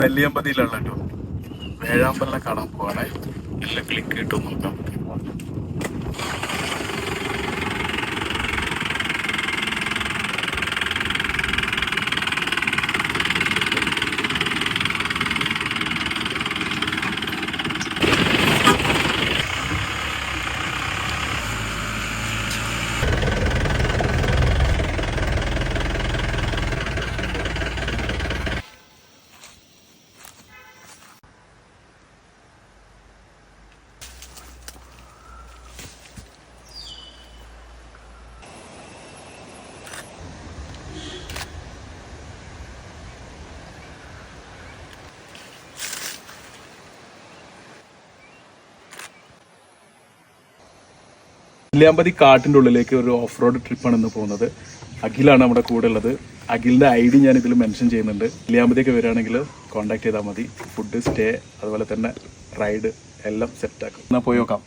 നെല്ലിയമ്പതിയിലുള്ള കേട്ടോ വേഴാമ്പലിനെ കാണാൻ പോവാണേ. എല്ലാം ക്ലിക്ക് കിട്ടും നോക്കാം. നെല്ലിയാമ്പതി കാട്ടിൻ്റെ ഉള്ളിലേക്ക് ഒരു ഓഫ് റോഡ് ട്രിപ്പാണ് ഇന്ന് പോകുന്നത്. അഖിലാണ് നമ്മുടെ കൂടെ ഉള്ളത്. അഖിലിൻ്റെ ID ഞാൻ ഇതിൽ മെൻഷൻ ചെയ്യുന്നുണ്ട്. നെല്ലിയാമ്പതിയൊക്കെ വരികയാണെങ്കിൽ കോൺടാക്ട് ചെയ്താൽ മതി. ഫുഡ്, സ്റ്റേ, അതുപോലെ തന്നെ റൈഡ് എല്ലാം സെറ്റാക്കും. എന്നാൽ പോയി നോക്കാം.